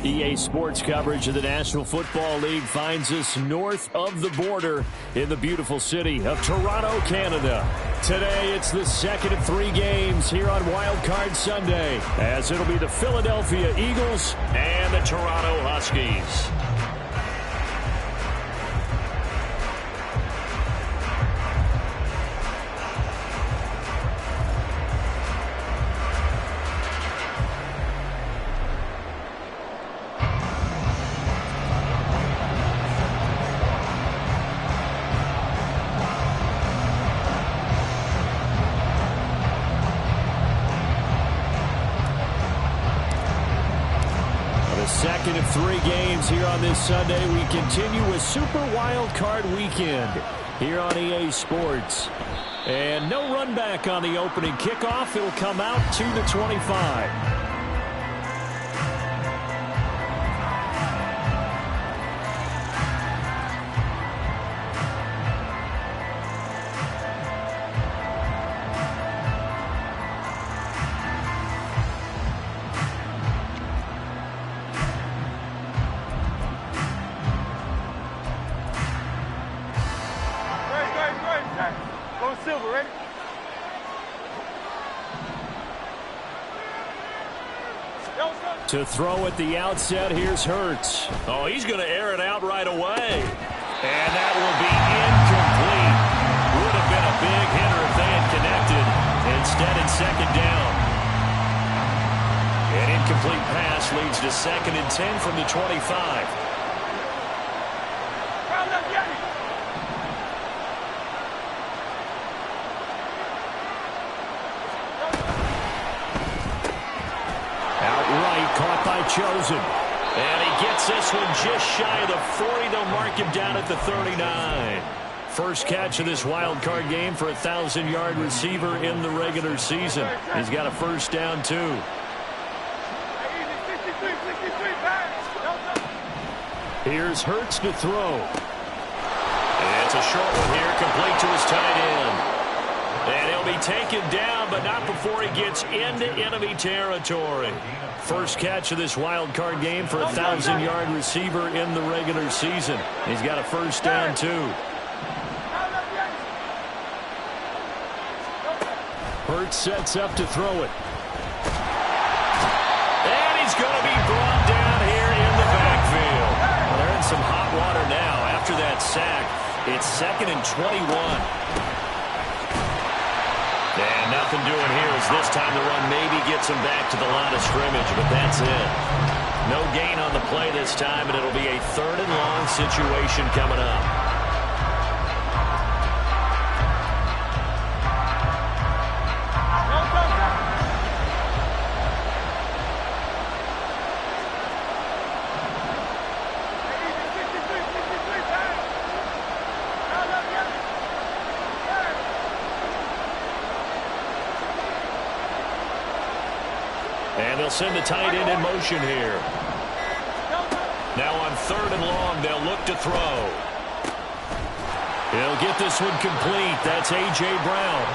EA Sports coverage of the National Football League finds us north of the border in the beautiful city of Toronto, Canada. Today, it's the second of 3 games here on Wild Card Sunday, as it'll be the Philadelphia Eagles and the Toronto Huskies. Second of 3 games here on this Sunday. We continue with Super Wild Card Weekend here on EA Sports. And no run back on the opening kickoff. It'll come out to the 25. To throw at the outset, here's Hurts. Oh, he's going to air it out right away. And that will be incomplete. Would have been a big hitter if they had connected. Instead, it's second down. An incomplete pass leads to 2nd and 10 from the 25. Caught by Chosen. And he gets this one just shy of the 40. They'll mark him down at the 39. First catch of this wild card game for a 1,000-yard receiver in the regular season. He's got a first down, too. Here's Hurts to throw. And it's a short one here, complete to his tight end. And he'll be taken down, but not before he gets into enemy territory. First catch of this wild card game for a 1,000-yard receiver in the regular season. He's got a first down, too. Hurts sets up to throw it. And he's going to be brought down here in the backfield. Well, they're in some hot water now after that sack. It's 2nd and 21. And nothing doing here as this time the run maybe gets him back to the line of scrimmage, but that's it. No gain on the play this time, and it'll be a 3rd and long situation coming up. And they'll send the tight end in motion here. Now on 3rd and long, they'll look to throw. He'll get this one complete. That's A.J. Brown.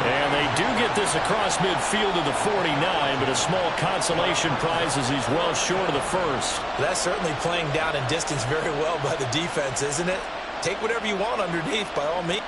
And they do get this across midfield to the 49, but a small consolation prize as he's well short of the first. That's certainly playing down in distance very well by the defense, isn't it? Take whatever you want underneath, by all means.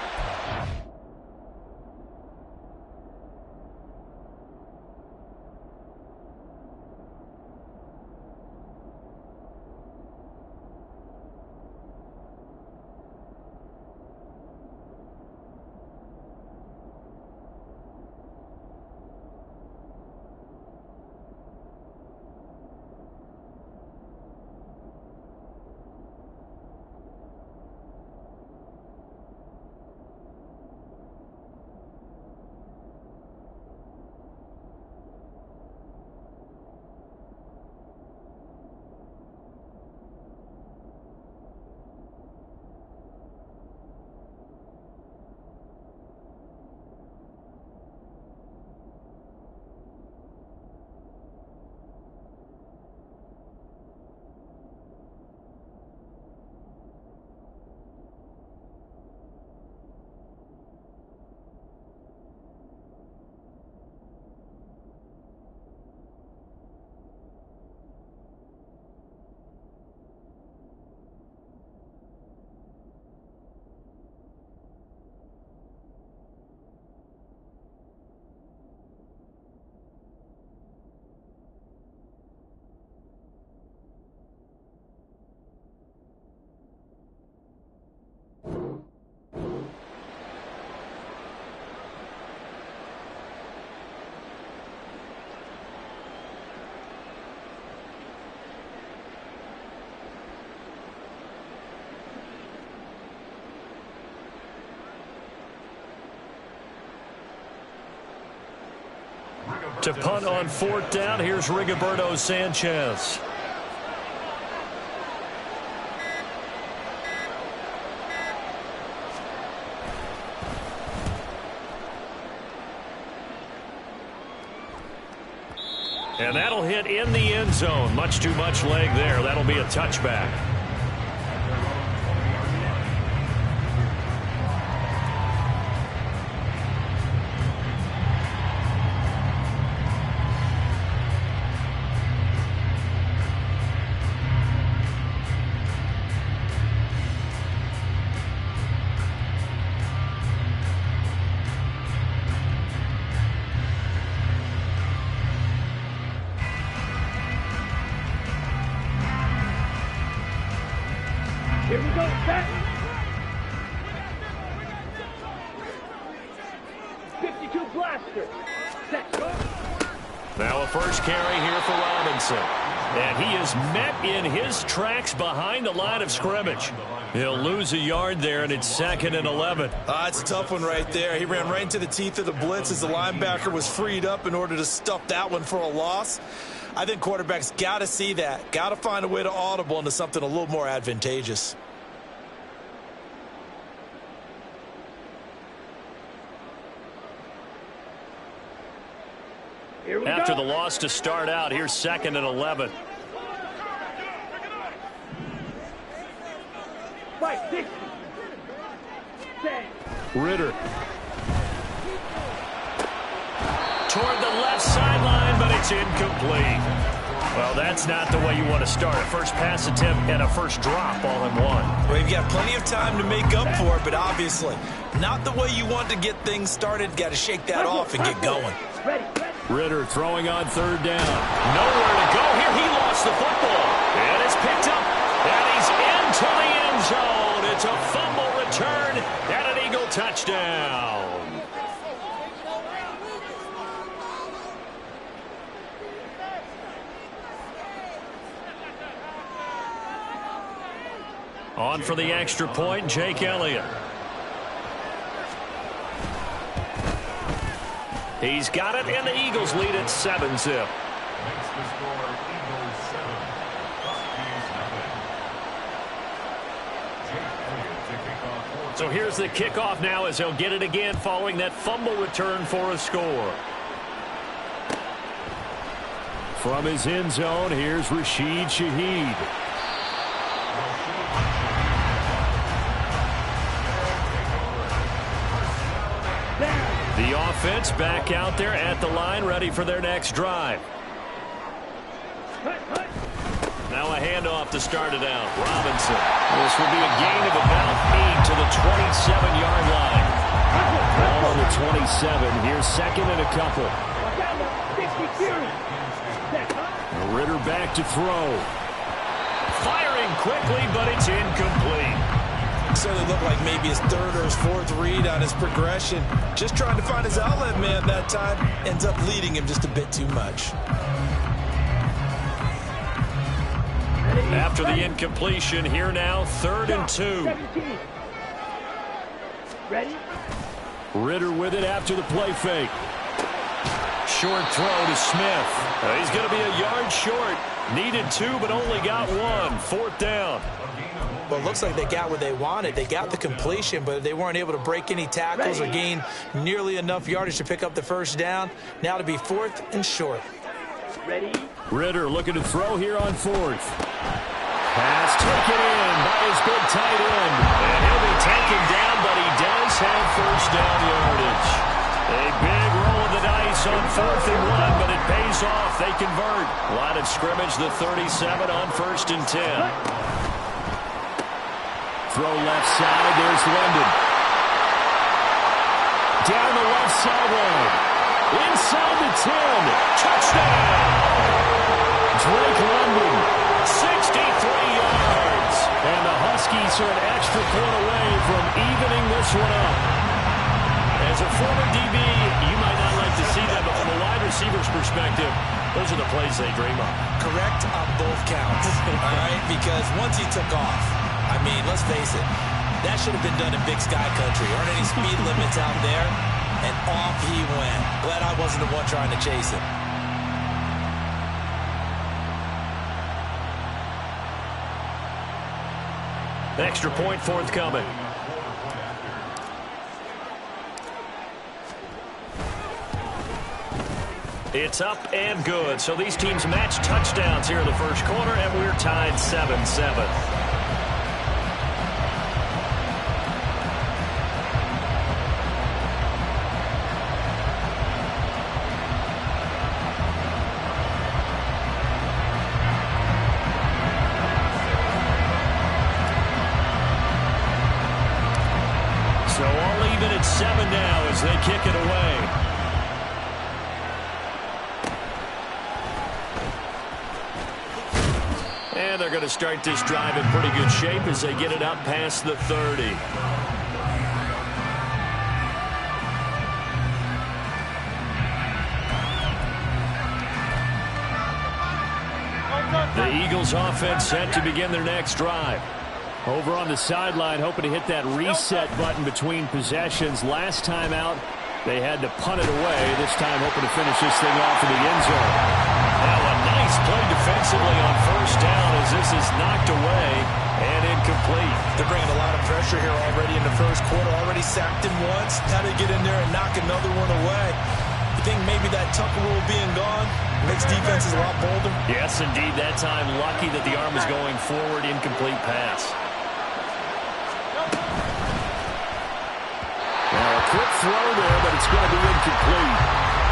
To punt on 4th down, here's Rigoberto Sanchez. And that'll hit in the end zone. Much too much leg there. That'll be a touchback. Here we go, set. 52 blaster. Set, go. Now a first carry here for Robinson. And he is met in his tracks behind the line of scrimmage. He'll lose a yard there, and it's 2nd and 11. It's a tough one right there. He ran right into the teeth of the blitz as the linebacker was freed up in order to stuff that one for a loss. I think quarterbacks got to see that. Got to find a way to audible into something a little more advantageous. After the loss to start out, here's 2nd and 11. Right, 60. 10. Ritter. Toward the left sideline, but it's incomplete. Well, that's not the way you want to start. A first pass attempt and a first drop all in one. Well, you've got plenty of time to make up for it, but obviously not the way you want to get things started. Got to shake that off and get going. Ritter throwing on 3rd down. Nowhere to go here. He lost the football. And it's picked up. And he's into the end zone. It's a fumble return and an Eagle touchdown. On for the extra point, Jake Elliott. He's got it, and the Eagles lead at 7-zip. So here's the kickoff now as he'll get it again following that fumble return for a score. From his end zone, here's Rashid Shaheed. The offense back out there at the line, ready for their next drive. Now a handoff to start it out. Robinson. This will be a gain of about 8 to the 27-yard line. Ball on the 27. Here's 2nd and a couple. Ritter back to throw. Firing quickly, but it's incomplete. Certainly looked like maybe his 3rd or his 4th read on his progression. Just trying to find his outlet man that time. Ends up leading him just a bit too much. After the incompletion, here now, 3rd and 2. Ready? Ritter with it after the play fake. Short throw to Smith. He's going to be a yard short. Needed 2, but only got 1. 4th down. Well, it looks like they got what they wanted. They got the completion, but they weren't able to break any tackles or gain nearly enough yardage to pick up the first down. Now to be 4th and short. Ready? Ritter looking to throw here on 4th. Pass taken in by his big tight end. And he'll be taken down, but he does have first down yardage. A big roll of the dice on 4th and 1, but it pays off. They convert. Line of scrimmage, the 37 on 1st and 10. Throw left side, there's London. Down the left sideline. Inside the 10. Touchdown! Drake London, 63 yards. And the Huskies are an extra point away from evening this one up. As a former DB, you might not like to see that, but from a wide receiver's perspective, those are the plays they dream of. Correct on both counts, all right? Because once he took off, I mean, let's face it, that should have been done in Big Sky Country. Aren't any speed limits out there? And off he went. Glad I wasn't the one trying to chase him. Extra point forthcoming. It's up and good. So these teams match touchdowns here in the first quarter, and we're tied 7-7. So all even at 7 now as they kick it away. And they're going to start this drive in pretty good shape as they get it up past the 30. The Eagles offense set to begin their next drive. Over on the sideline, hoping to hit that reset button between possessions. Last time out, they had to punt it away. This time, hoping to finish this thing off in the end zone. Now a nice play defensively on first down as this is knocked away and incomplete. They're bringing a lot of pressure here already in the first quarter. Already sacked him once. Now they get in there and knock another one away. You think maybe that Tucker rule being gone makes defenses a lot bolder? Yes, indeed. That time, lucky that the arm was going forward. Incomplete pass. Now a quick throw there, but it's going to be incomplete.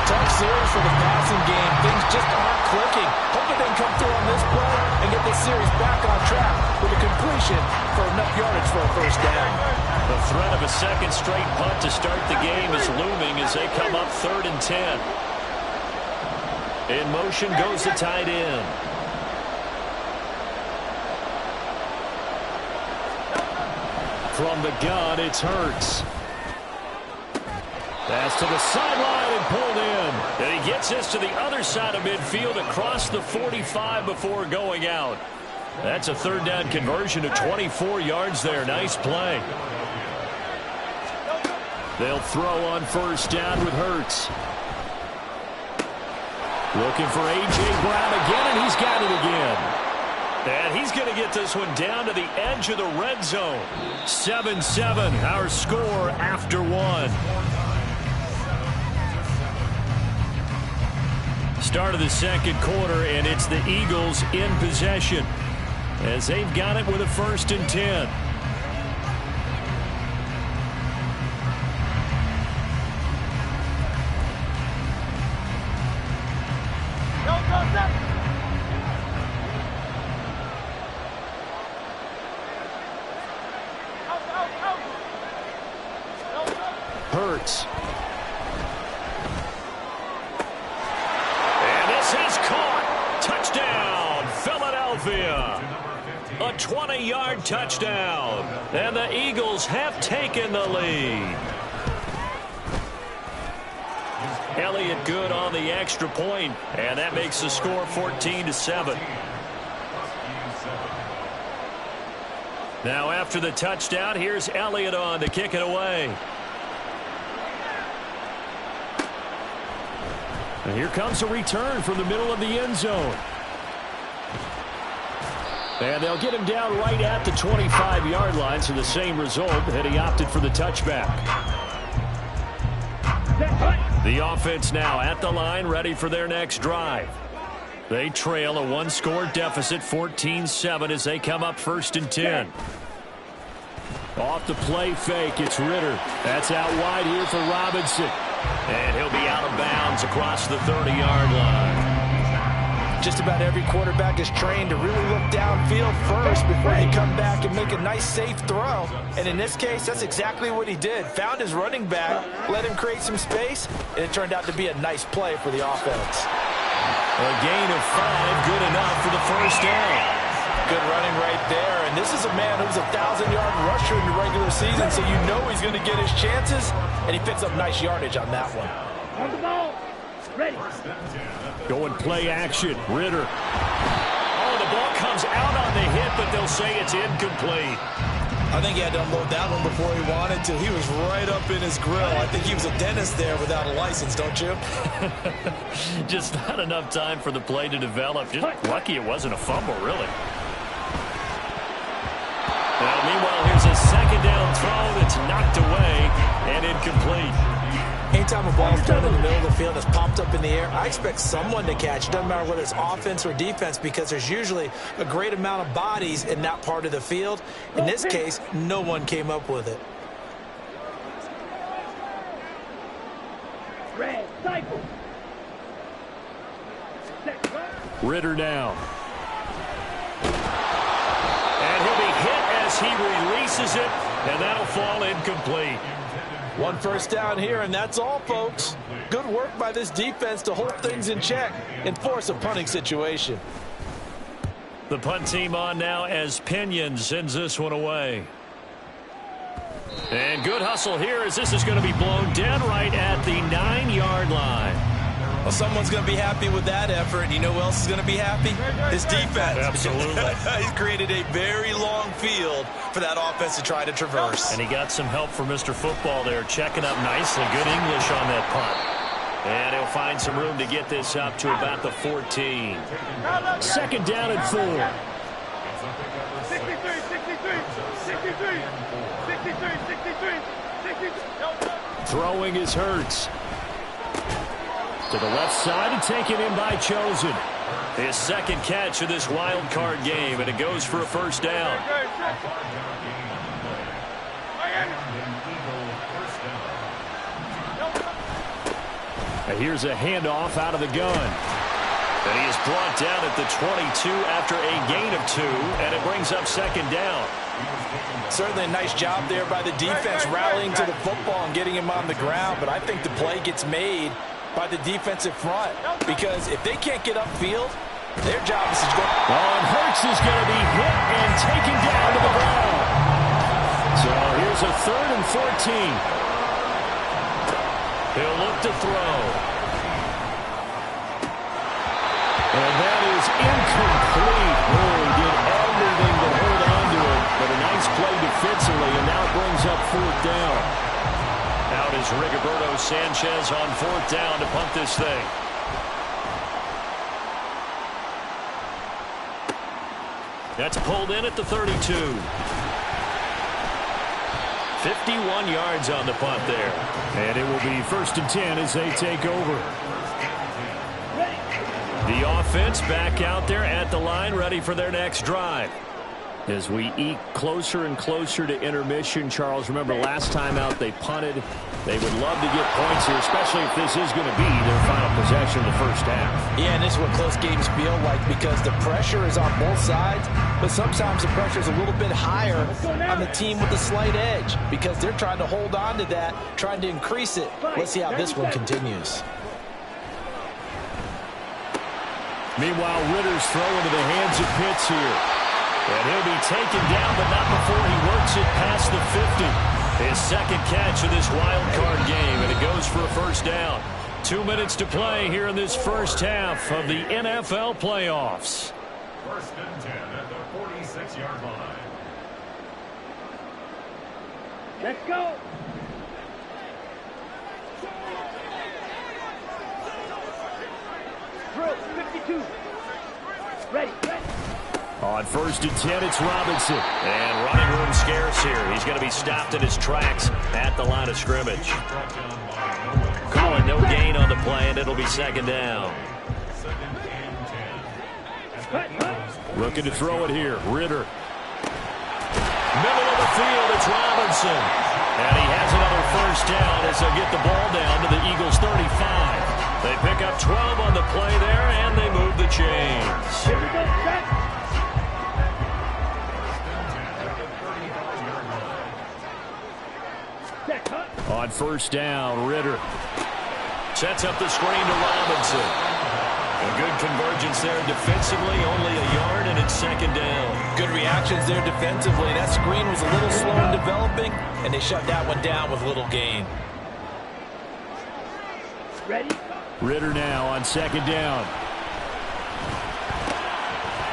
Tough series for the passing game. Things just aren't clicking. Hopefully they can come through on this play and get this series back on track with a completion for enough yardage for a first down. The threat of a second straight punt to start the game is looming as they come up 3rd and 10. In motion goes the tight end. From the gun, it's Hurts. Pass to the sideline and pulled in. And he gets this to the other side of midfield across the 45 before going out. That's a 3rd down conversion of 24 yards there. Nice play. They'll throw on first down with Hurts. Looking for A.J. Brown again, and he's got it again. And he's going to get this one down to the edge of the red zone. 7-7, our score after 1. Start of the second quarter, and it's the Eagles in possession as they've got it with a 1st and 10. Hurts. And this is caught. Touchdown, Philadelphia. A 20-yard touchdown. And the Eagles have taken the lead. Elliott good on the extra point, and that makes the score 14-7. Now after the touchdown, here's Elliott on to kick it away. And here comes a return from the middle of the end zone. And they'll get him down right at the 25-yard line, so the same result, and he opted for the touchback. The offense now at the line, ready for their next drive. They trail a 1-score deficit, 14-7, as they come up 1st and 10. Off the play fake, it's Ritter. That's out wide here for Robinson. And he'll be out of bounds across the 30-yard line. Just about every quarterback is trained to really look downfield first before they come back and make a nice, safe throw. And in this case, that's exactly what he did. Found his running back, let him create some space, and it turned out to be a nice play for the offense. A gain of 5, good enough for the first down. Good running right there. And this is a man who's a 1,000-yard rusher in the regular season, so you know he's going to get his chances, and he picks up nice yardage on that one. On the ball. Ready. Going play action. Ritter. Oh, the ball comes out on the hit, but they'll say it's incomplete. I think he had to unload that one before he wanted to. He was right up in his grill. I think he was a dentist there without a license, don't you? Just not enough time for the play to develop. Just lucky it wasn't a fumble, really. Meanwhile, here's a second down throw that's knocked away and incomplete. Anytime a ball's thrown in the middle of the field that's popped up in the air, I expect someone to catch. It doesn't matter whether it's offense or defense, because there's usually a great amount of bodies in that part of the field. In this case, no one came up with it. Red, cycle. Ritter now. And he'll be hit as he releases it, and that'll fall incomplete. One first down here, and that's all, folks. Good work by this defense to hold things in check and force a punting situation. The punt team on now as Pinion sends this one away. And good hustle here as this is going to be blown dead right at the 9-yard line. Well, someone's going to be happy with that effort. You know who else is going to be happy? His defense. Absolutely. He's created a very long field for that offense to try to traverse. And he got some help from Mr. Football there, checking up nicely. Good English on that punt. And he'll find some room to get this up to about the 14. Second down and 4. 63, 63. Throwing is Hurts. To the left side and taken in by Chosen. His second catch of this wild card game, and it goes for a first down. And here's a handoff out of the gun. And he is brought down at the 22 after a gain of 2, and it brings up second down. Certainly a nice job there by the defense rallying to the football and getting him on the ground, but I think the play gets made by the defensive front, because if they can't get upfield, their job is to go. And Hurts is going to be hit and taken down to the ground. So here's a 3rd and 14. He'll look to throw. And that is incomplete. Oh, he did everything to hold on to it, but a nice play defensively, and now it brings up 4th down. Out is Rigoberto Sanchez on 4th down to punt this thing. That's pulled in at the 32. 51 yards on the punt there. And it will be 1st and 10 as they take over. The offense back out there at the line, ready for their next drive. As we eke closer and closer to intermission, Charles, remember last time out they punted. They would love to get points here, especially if this is going to be their final possession of the first half. Yeah, and this is what close games feel like, because the pressure is on both sides, but sometimes the pressure is a little bit higher on the team with the slight edge, because they're trying to hold on to that, trying to increase it. Let's see how this one continues. Meanwhile, Ritter's throw into the hands of Pitts here. And he'll be taken down, but not before he works it past the 50. His second catch of this wild card game, and it goes for a first down. 2 minutes to play here in this first half of the NFL playoffs. 1st and 10 at the 46-yard line. Let's go. Drill, 52. Ready. On 1st and 10, it's Robinson. And running room scarce here. He's going to be stopped in his tracks at the line of scrimmage. Calling no gain on the play, and it'll be second down. Looking to throw it here. Ritter. Middle of the field, it's Robinson. And he has another first down as they'll get the ball down to the Eagles' 35. They pick up 12 on the play there, and they move the chains. Here we go, set. On 1st down, Ritter sets up the screen to Robinson. A good convergence there defensively, only a yard, and it's second down. Good reactions there defensively. That screen was a little slow in developing, and they shut that one down with little gain. Ready? Ritter now on second down.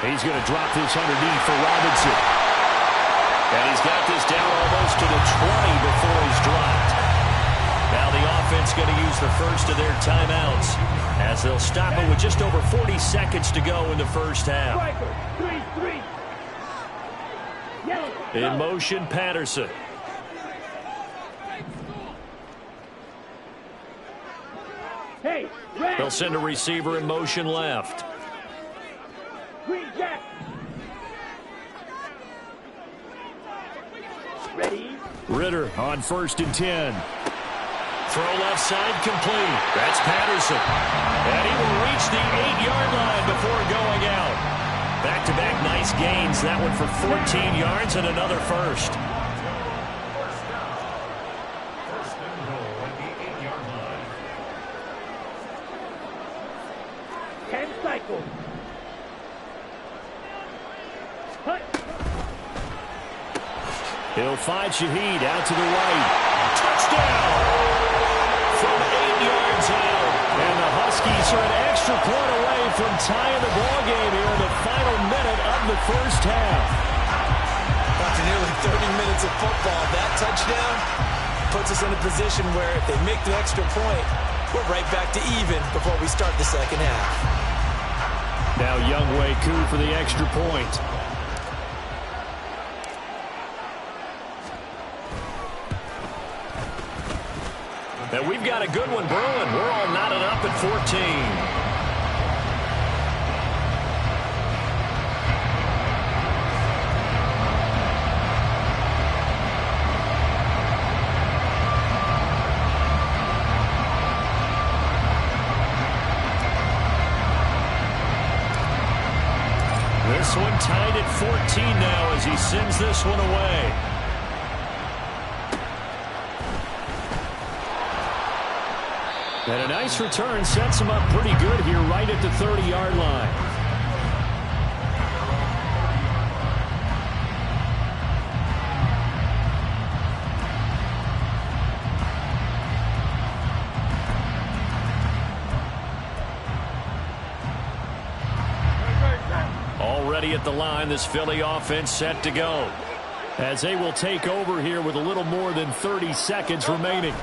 He's going to drop this underneath for Robinson. And he's got this down almost to the 20 before he's dropped. Now the offense going to use the first of their timeouts as they'll stop it with just over 40 seconds to go in the first half. Striker, 3-3. Yellow. In motion, Patterson. Hey, red. They'll send a receiver in motion left. Green jack. Ready. Ritter on 1st and 10. Throw left side complete. That's Patterson. And he will reach the 8-yard line before going out. Back-to-back nice gains. That one for 14 yards and another first. First down. First and goal at the 8-yard line. 10 cycles. Hut. He'll find Shaheed out to the right. Touchdown! From 8 yards out. And the Huskies are an extra point away from tying the ball game here in the final minute of the first half. After nearly 30 minutes of football, that touchdown puts us in a position where if they make the extra point, we're right back to even before we start the second half. Now Younghoe Koo for the extra point. And we've got a good one brewing. We're all knotted up at 14. This one tied at 14 now as he sends this one away. And a nice return sets him up pretty good here right at the 30-yard line. Already at the line, this Philly offense set to go. As they will take over here with a little more than 30 seconds remaining.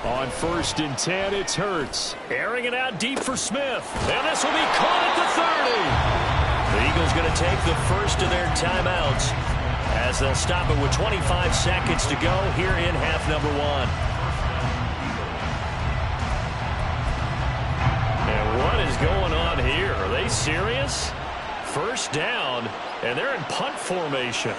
On 1st and 10, it's Hurts. Airing it out deep for Smith. And this will be caught at the 30. The Eagles going to take the first of their timeouts as they'll stop it with 25 seconds to go here in half number 1. And what is going on here? Are they serious? First down, and they're in punt formation.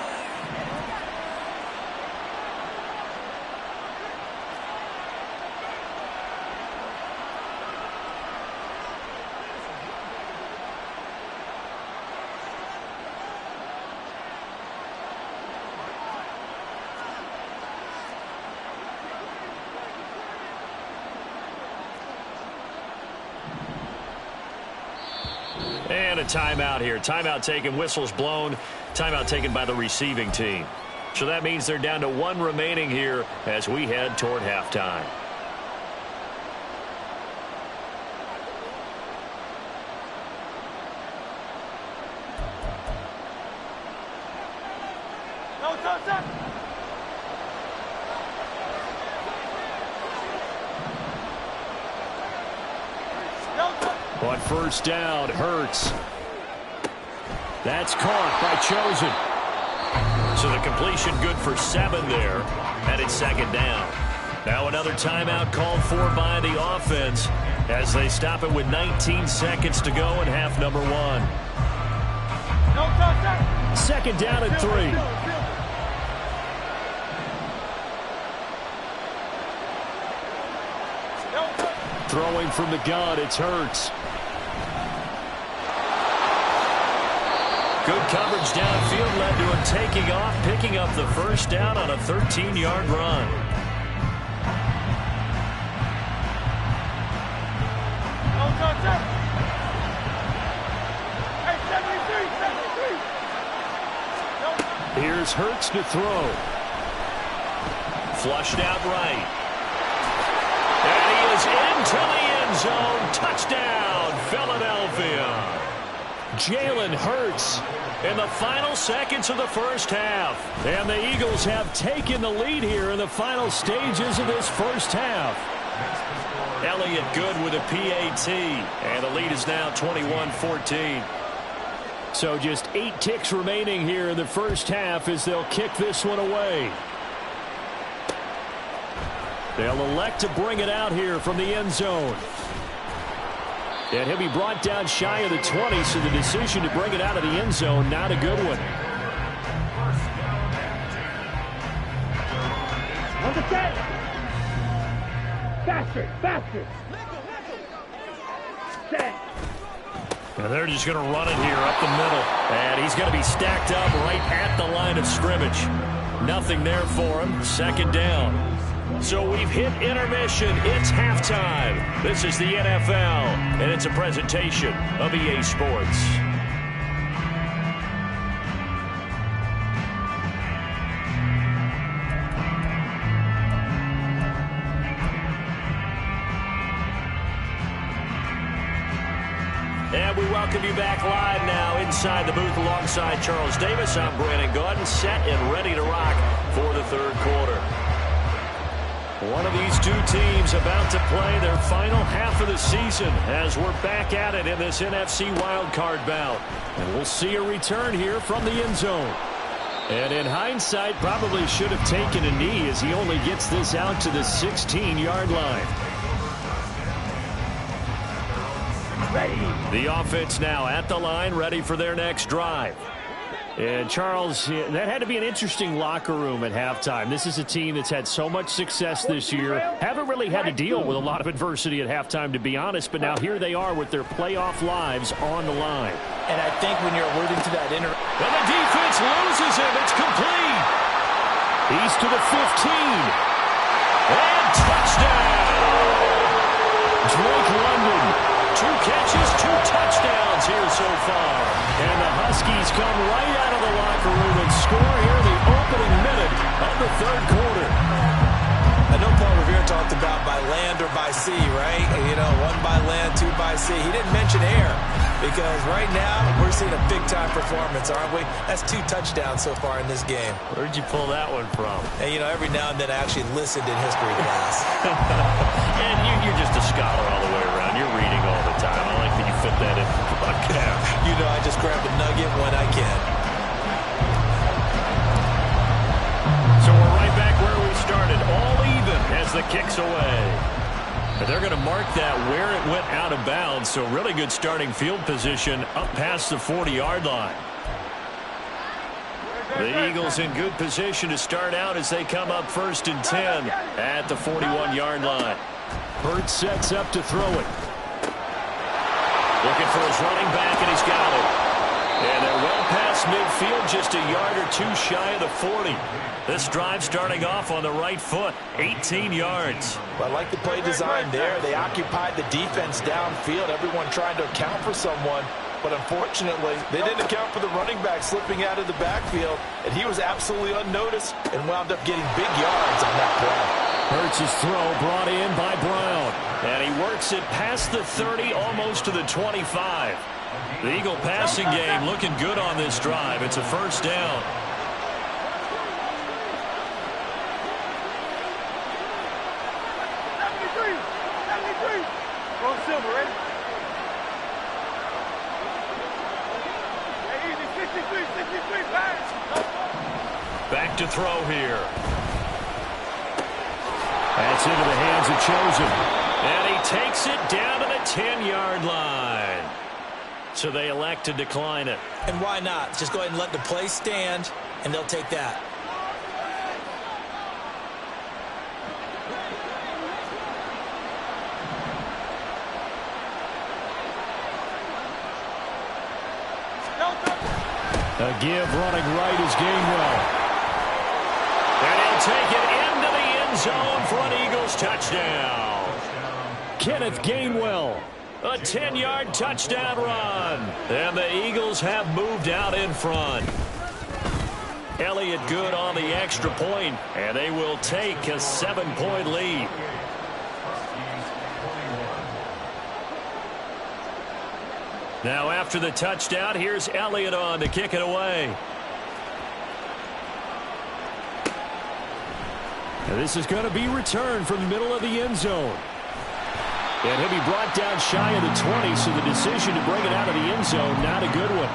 And a timeout here. Timeout taken, whistles blown. Timeout taken by the receiving team. So that means they're down to 1 remaining here as we head toward halftime. On 1st down, Hurts. That's caught by Chosen. So the completion good for 7 there. And it's 2nd down. Now another timeout called for by the offense as they stop it with 19 seconds to go in half number 1. 2nd down and 3. Throwing from the gun, it's Hurts. Good coverage downfield led to him taking off, picking up the first down on a 13-yard run. Here's Hurts to throw. Flushed out right. And he is into the end zone. Touchdown, Philadelphia. Jalen Hurts in the final seconds of the first half. And the Eagles have taken the lead here in the final stages of this first half. Elliott good with a PAT. And the lead is now 21-14. So just 8 ticks remaining here in the first half as they'll kick this one away. They'll elect to bring it out here from the end zone. And he'll be brought down shy of the 20, so the decision to bring it out of the end zone, not a good one. On the set. Faster, faster. Set. And they're just going to run it here up the middle. And he's going to be stacked up right at the line of scrimmage. Nothing there for him. Second down. So we've hit intermission. It's halftime. This is the NFL, and it's a presentation of EA Sports. And we welcome you back live now inside the booth alongside Charles Davis. I'm Brandon Gordon, set and ready to rock for the third quarter. One of these two teams about to play their final half of the season as we're back at it in this NFC wildcard bout. And we'll see a return here from the end zone. And in hindsight, probably should have taken a knee as he only gets this out to the 16-yard line. Ready. The offense now at the line, ready for their next drive. And, Charles, that had to be an interesting locker room at halftime. This is a team that's had so much success this year. Haven't really had to deal with a lot of adversity at halftime, to be honest. But now here they are with their playoff lives on the line. And I think when you're alluding to that And the defense loses him. It's complete. He's to the 15. And touchdown. Drake London. 2 catches, 2 touchdowns here so far. And the Huskies come right out of the locker room and score here in the opening minute of the third quarter. I know Paul Revere talked about by land or by sea, right? You know, 1 by land, 2 by sea. He didn't mention air because right now we're seeing a big-time performance, aren't we? That's 2 touchdowns so far in this game. Where'd you pull that one from? And, you know, every now and then I actually listened in history class. And you're just a scholar all the way around. You're reading all the time. I like that you fit that in for the podcast. You know, I just grab a nugget when I can. So we're right back where we started, all even as the kick's away. And they're going to mark that where it went out of bounds, so really good starting field position up past the 40-yard line. The Eagles in good position to start out as they come up 1st and 10 at the 41-yard line. Hurts sets up to throw it. Looking for his running back, and he's got it. And they're well past midfield, just a yard or 2 shy of the 40. This drive starting off on the right foot, 18 yards. Well, I like the play design there. They occupied the defense downfield, everyone trying to account for someone. But unfortunately, they didn't account for the running back slipping out of the backfield, and he was absolutely unnoticed and wound up getting big yards on that play. Hurts' throw brought in by Brown. And he works it past the 30, almost to the 25. The Eagle passing game looking good on this drive. It's a first down. Back to throw here. That's into the hands of Chosen. And he takes it down to the 10-yard line. So they elect to decline it. And why not? Just go ahead and let the play stand, and they'll take that. A give running right is Gainwell. And he'll take it into the end zone for an Eagles touchdown. Kenneth Gainwell, a 10-yard touchdown run. And the Eagles have moved out in front. Elliott good on the extra point, and they will take a 7-point lead. Now after the touchdown, here's Elliott on to kick it away. Now this is going to be returned from the middle of the end zone. And he'll be brought down shy of the 20, so the decision to bring it out of the end zone, not a good one.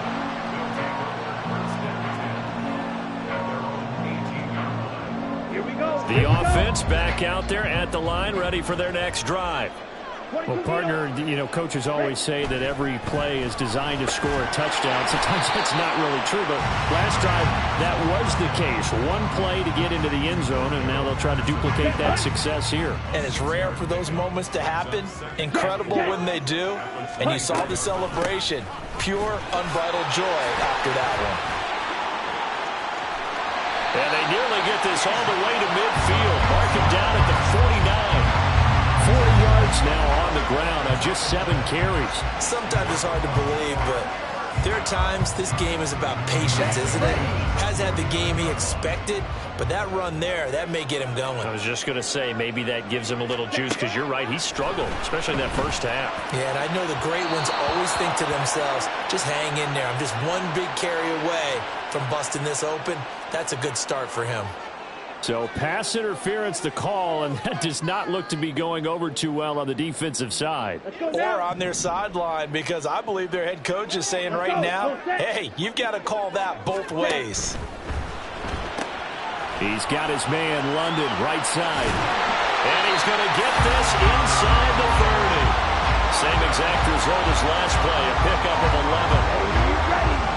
The offense back out there at the line, ready for their next drive. Well, partner, coaches always say that every play is designed to score a touchdown. Sometimes that's not really true, but last drive, that was the case. One play to get into the end zone, and now they'll try to duplicate that success here. And it's rare for those moments to happen. Incredible when they do. And you saw the celebration. Pure, unbridled joy after that one. And they nearly get this all the way to midfield. Mark him down at the 49. 40 yards now on the ground on just 7 carries. Sometimes it's hard to believe, but there are times this game is about patience, isn't it? Has had the game he expected, but that run there, that may get him going. I was just going to say, maybe that gives him a little juice, because you're right, he struggled, especially in that first half. Yeah, and I know the great ones always think to themselves, just hang in there. I'm just one big carry away from busting this open. That's a good start for him. So pass interference the call, and that does not look to be going over too well on the defensive side. Or on their sideline, because I believe their head coach is saying right now, hey, you've got to call that both ways. He's got his man, London, right side. And he's going to get this inside the 30. Same exact result as last play, a pickup of 11.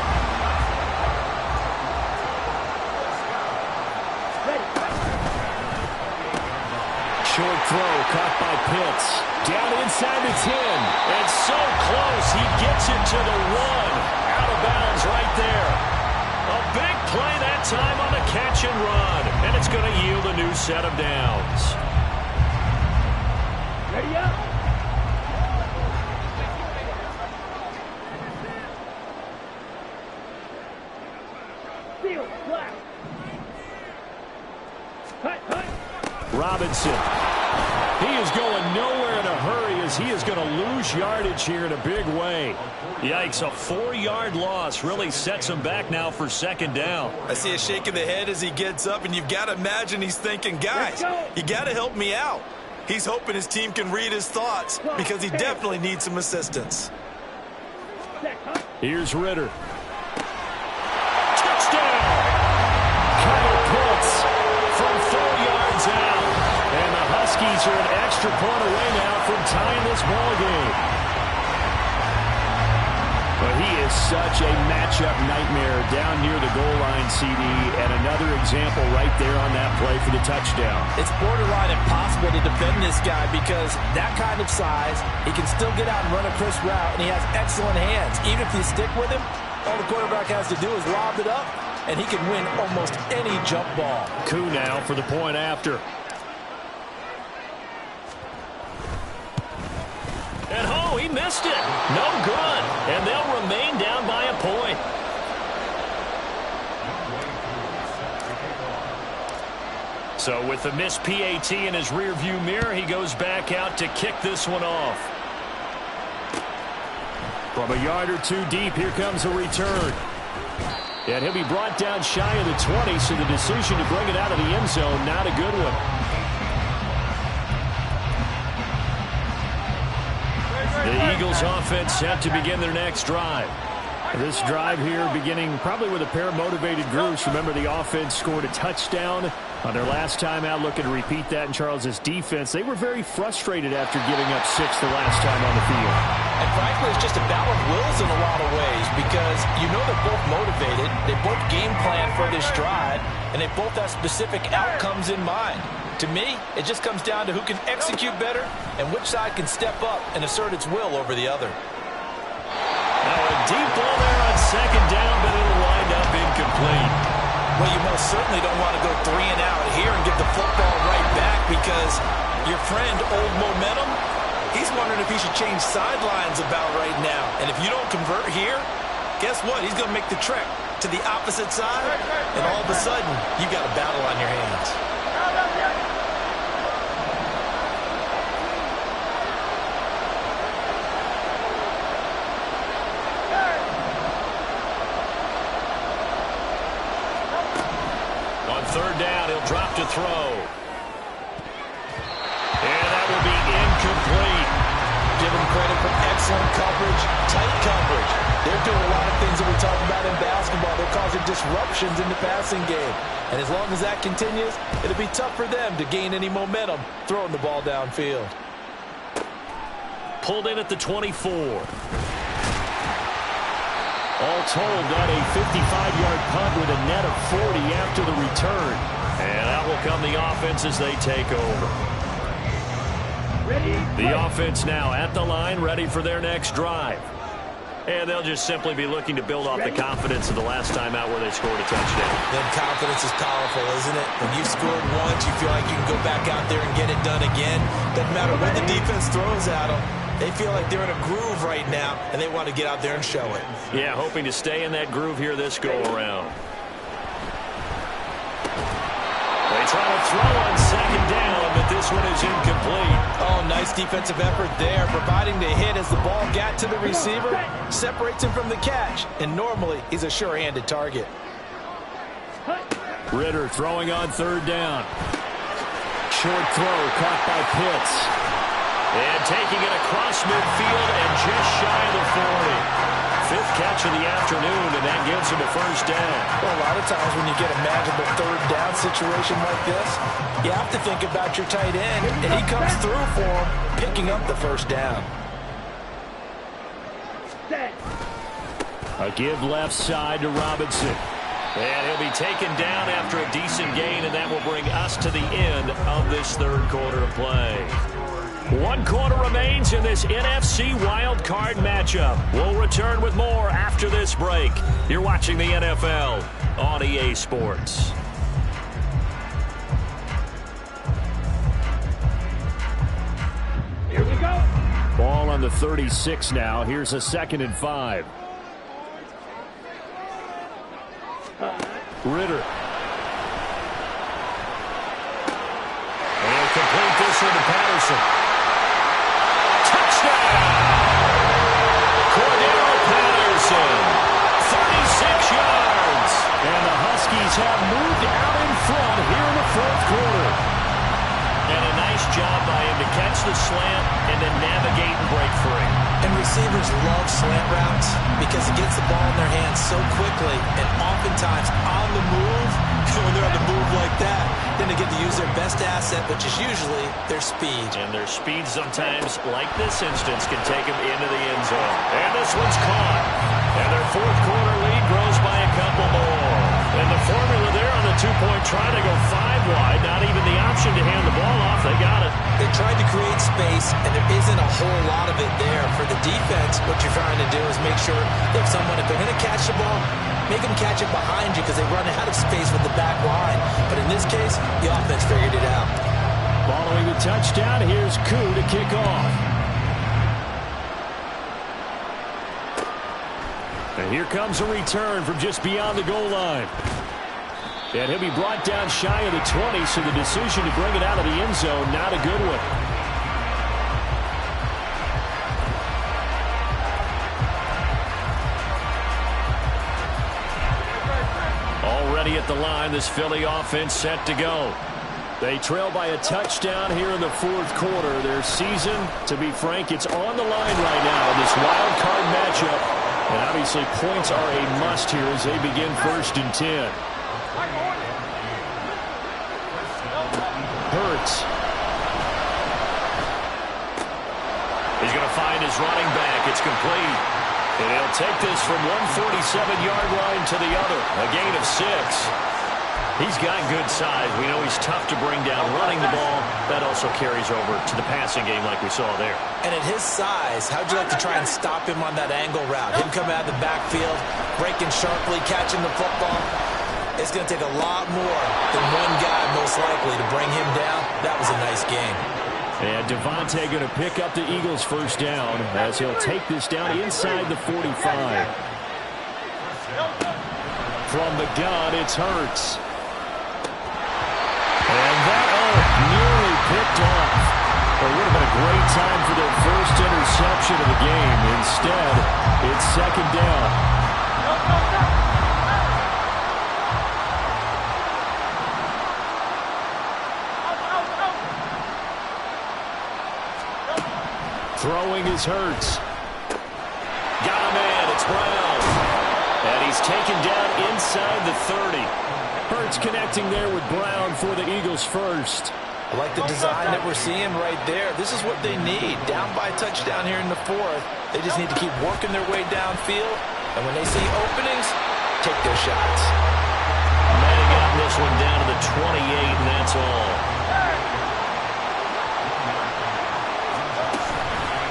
Short throw caught by Pitts. Down inside the 10. And so close, he gets it to the 1. Out of bounds right there. A big play that time on a catch and run. And it's going to yield a new set of downs. Ready up. Field, flat. Hut. Robinson. He is going nowhere in a hurry, as he is going to lose yardage here in a big way. Yikes, a 4-yard loss really sets him back now for second down. I see a shake of the head as he gets up, and you've got to imagine he's thinking, guys, you got to help me out. He's hoping his team can read his thoughts, because he definitely needs some assistance. Here's Ritter. Touchdown! Kyle Pitts from 4 yards out. And the Huskies are an extra point away now from tying this ball game. But he is such a matchup nightmare down near the goal line, CD, and another example right there on that play for the touchdown. It's borderline impossible to defend this guy, because that kind of size, he can still get out and run a crisp route, and he has excellent hands. Even if you stick with him, all the quarterback has to do is lob it up, and he can win almost any jump ball. Coup now for the point after. And oh, he missed it. No good. And they'll remain down by a point. So with the missed PAT in his rearview mirror, he goes back out to kick this one off. From a yard or two deep, here comes a return. And he'll be brought down shy of the 20, so the decision to bring it out of the end zone, not a good one. The Eagles offense set to begin their next drive. This drive here beginning probably with a pair of motivated groups. Remember, the offense scored a touchdown on their last time out, looking to repeat that in Charles's defense. They were very frustrated after giving up 6 the last time on the field. And frankly, it's just a battle of wills in a lot of ways, because you know they're both motivated, they both game plan for this drive, and they both have specific outcomes in mind. To me, it just comes down to who can execute better and which side can step up and assert its will over the other. Now a deep ball there on second down, but it'll wind up incomplete. Well, you most certainly don't want to go 3 and out here and give the football right back, because your friend, Old Momentum, he's wondering if he should change sidelines about right now. And if you don't convert here, guess what? He's going to make the trek to the opposite side, and all of a sudden, you've got a battle on your hands. to throw. And that will be incomplete. Give them credit for excellent coverage, tight coverage. They're doing a lot of things that we talk about in basketball. They're causing disruptions in the passing game. And as long as that continues, it'll be tough for them to gain any momentum throwing the ball downfield. Pulled in at the 24. All told, that a 55-yard punt with a net of 40 after the return. And that will come the offense as they take over. The offense now at the line, ready for their next drive. And they'll just simply be looking to build off the confidence of the last time out where they scored a touchdown. Then confidence is powerful, isn't it? When you've scored once, you feel like you can go back out there and get it done again. Doesn't matter what the defense throws at them. They feel like they're in a groove right now, and they want to get out there and show it. Yeah, hoping to stay in that groove here this go-around. They try to throw on second down, but this one is incomplete. Oh, nice defensive effort there, providing the hit as the ball got to the receiver, separates him from the catch, and normally he's a sure-handed target. Ritter throwing on third down. Short throw caught by Pitts. And taking it across midfield and just shy of the 40. Fifth catch of the afternoon, and that gives him a first down. Well, a lot of times when you get a magical third down situation like this, you have to think about your tight end, and he comes through for him, picking up the first down. A give left side to Robinson. And he'll be taken down after a decent gain, and that will bring us to the end of this third quarter of play. 1 quarter remains in this NFC wildcard matchup. We'll return with more after this break. You're watching the NFL on EA Sports. Here we go. Ball on the 36 now. Here's a 2nd and 5. Ritter. And complete this one to Patterson. Patterson, 36 yards. And the Huskies have moved out in front here in the fourth quarter. And a nice job by him to catch the slant and then navigate and break free. And receivers love slant routes because it gets the ball in their hands so quickly and oftentimes on the move. When they're on the move like that, then they get to use their best asset, which is usually their speed. And their speed sometimes, like this instance, can take them into the end zone. And this one's caught. And their fourth quarter lead grows by a couple more. And the formula there on the 2-point try to go 5 wide. Not even the option to hand the ball off. They got it. They tried to create space, and there isn't a whole lot of it there. For the defense, what you're trying to do is make sure they have someone, if they're going to catch the ball, make them catch it behind you because they run out of space with the back line. But in this case, the offense figured it out. Following the touchdown, here's Koo to kick off. And here comes a return from just beyond the goal line. And he'll be brought down shy of the 20, so the decision to bring it out of the end zone, not a good one. Already at the line, this Philly offense set to go. They trail by a touchdown here in the fourth quarter. Their season, to be frank, it's on the line right now in this wild card matchup. And obviously points are a must here as they begin 1st and 10. Hurts. He's going to find his running back. It's complete. And he'll take this from 147-yard line to the other. A gain of 6. He's got good size. We know he's tough to bring down running the ball. That also carries over to the passing game like we saw there. And at his size, how'd you like to try and stop him on that angle route? Him coming out of the backfield, breaking sharply, catching the football. It's going to take a lot more than one guy, most likely, to bring him down. That was a nice game. And Devontae going to pick up the Eagles' first down as he'll take this down inside the 45. From the gun, it's Hurts. And that nearly picked off. It would have been a great time for their first interception of the game. Instead, it's 2nd down. Throwing is Hurts. Got a man. It's Brown. And he's taken down inside the 30. Hurts connecting there with Brown for the Eagles first. I like the design that we're seeing right there. This is what they need. Down by a touchdown here in the fourth. They just need to keep working their way downfield. And when they see openings, take their shots. Manning got this one down to the 28, and that's all.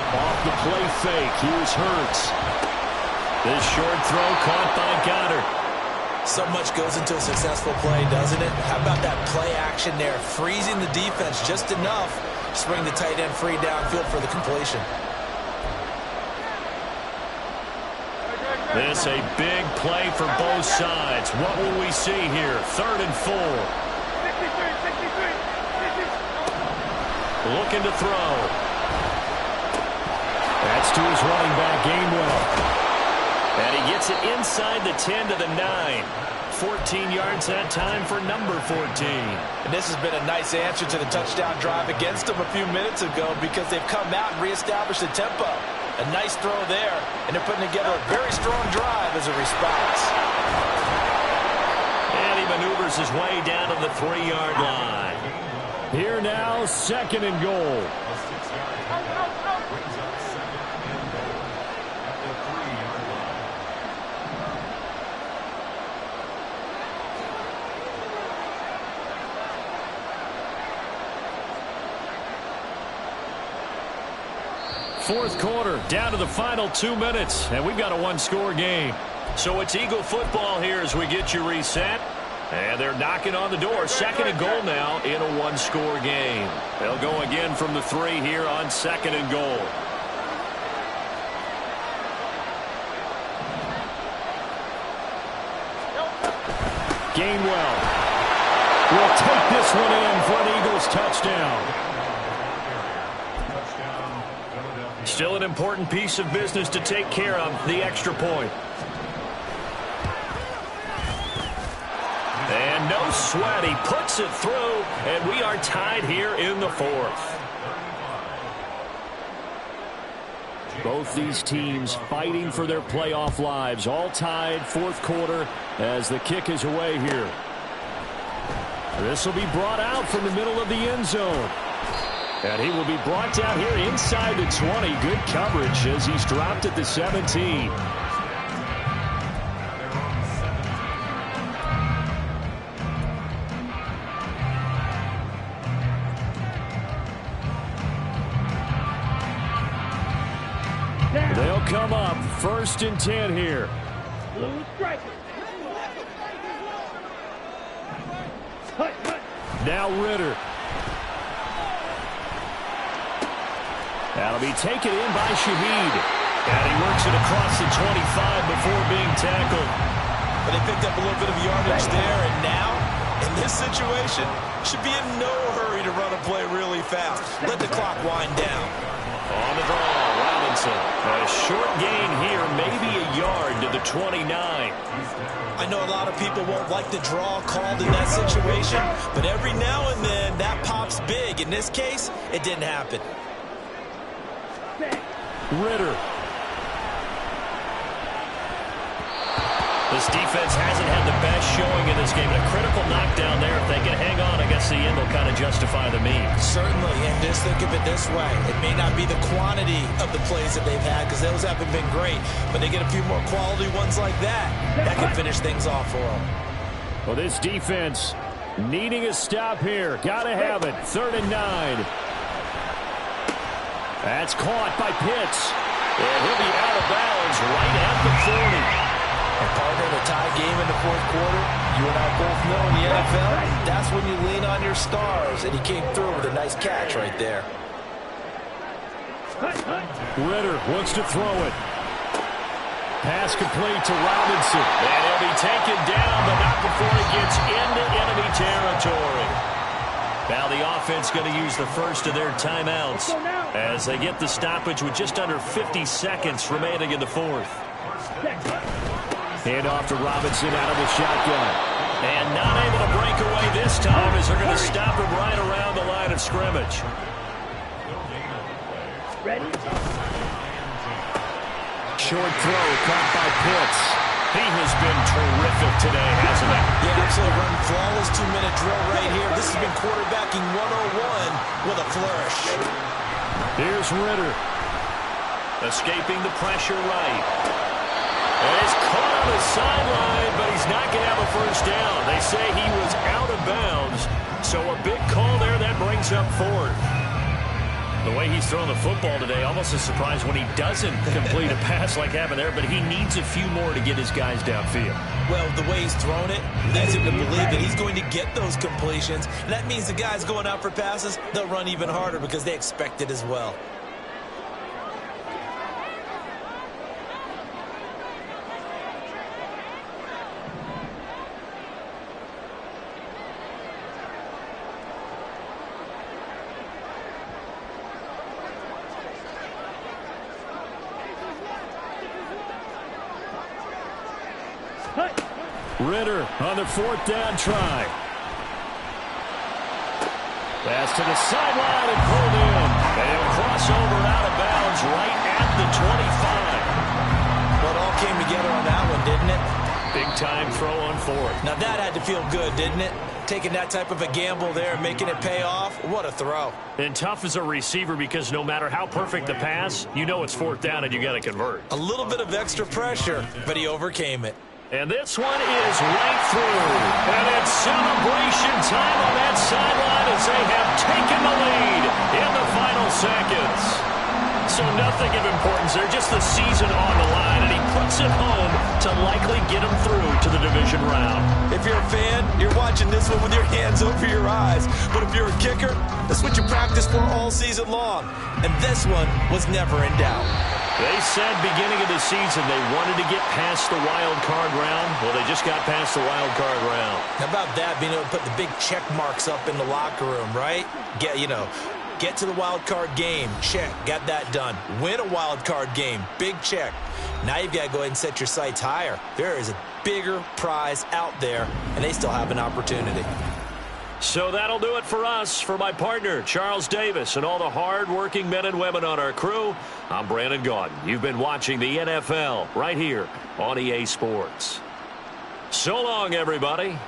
Off the play fake, here's Hurts. This short throw caught by Goddard. So much goes into a successful play, doesn't it? How about that play action there? Freezing the defense just enough to bring the tight end free downfield for the completion. This a big play for both sides. What will we see here? 3rd and 4. Looking to throw. That's to his running back, Gainwell. And he gets it inside the 10 to the 9. 14 yards that time for number 14. And this has been a nice answer to the touchdown drive against them a few minutes ago because they've come out and reestablished the tempo. A nice throw there, and they're putting together a very strong drive as a response. And he maneuvers his way down to the 3-yard line. Here now, 2nd and goal. Fourth quarter, down to the final 2 minutes, and we've got a one-score game. So it's Eagle football here as we get you reset. And they're knocking on the door. 2nd and goal now in a one-score game. They'll go again from the 3 here on 2nd and goal. Gainwell will take this one in for an Eagles touchdown. Still an important piece of business to take care of, the extra point. And no sweat, he puts it through, and we are tied here in the 4th. Both these teams fighting for their playoff lives, all tied 4th quarter as the kick is away here. This will be brought out from the middle of the end zone. And he will be brought down here inside the 20. Good coverage as he's dropped at the 17. They'll come up 1st and 10 here. Blue striker. Now Ritter. That'll be taken in by Shaheed. And he works it across the 25 before being tackled. But they picked up a little bit of yardage there, and now, in this situation, should be in no hurry to run a play really fast. Let the clock wind down. On the draw, Robinson. A short gain here, maybe a yard to the 29. I know a lot of people won't like the draw called in that situation, but every now and then that pops big. In this case, it didn't happen. Ritter. This defense hasn't had the best showing in this game. A critical knockdown there. If they can hang on, I guess the end will kind of justify the means. Certainly, and just think of it this way. It may not be the quantity of the plays that they've had because those haven't been great, but they get a few more quality ones like that. That can finish things off for them. Well, this defense needing a stop here. Got to have it. 3rd and 9. That's caught by Pitts. And he'll be out of bounds right at the 40. And partner, the tie game in the 4th quarter, you and I both know in the NFL, that's when you lean on your stars, and he came through with a nice catch right there. Ritter wants to throw it. Pass complete to Robinson. And he'll be taken down, but not before he gets into enemy territory. Now the offense going to use the first of their timeouts as they get the stoppage with just under 50 seconds remaining in the 4th. Hand off to Robinson out of the shotgun. And not able to break away this time as they're going to stop him right around the line of scrimmage. Ready? Short throw caught by Pitts. He has been terrific today, hasn't he? Yeah, absolutely running flawless 2-minute drill right here. This has been quarterbacking 101 with a flourish. Here's Ritter. Escaping the pressure right. And it's caught on the sideline, but he's not going to have a first down. They say he was out of bounds, so a big call there that brings up fourth. The way he's throwing the football today, almost a surprise when he doesn't complete a pass like happened there, but he needs a few more to get his guys downfield. Well, the way he's thrown it leads him to believe that he's going to get those completions. And that means the guys going out for passes, they'll run even harder because they expect it as well. Ritter on the fourth down try. Pass to the sideline and pulled in. And he'll cross over out of bounds right at the 25. Well, it all came together on that one, didn't it? Big time throw on fourth. Now that had to feel good, didn't it? Taking that type of a gamble there and making it pay off. What a throw. And tough as a receiver because no matter how perfect the pass, you know it's fourth down and you got to convert. A little bit of extra pressure, but he overcame it. And this one is right through. And it's celebration time on that sideline as they have taken the lead in the final seconds. So nothing of importance there, just the season on the line. And he puts it home to likely get them through to the division round. If you're a fan, you're watching this one with your hands over your eyes. But if you're a kicker, that's what you practice for all season long. And this one was never in doubt. They said beginning of the season they wanted to get past the wild card round. Well, they just got past the wild card round. How about that, being able to put the big check marks up in the locker room, right? Get to the wild card game. Check. Got that done. Win a wild card game. Big check. Now you've got to go ahead and set your sights higher. There is a bigger prize out there, and they still have an opportunity. So that'll do it for us. For my partner, Charles Davis, and all the hard-working men and women on our crew, I'm Brandon Gaudin. You've been watching the NFL right here on EA Sports. So long, everybody.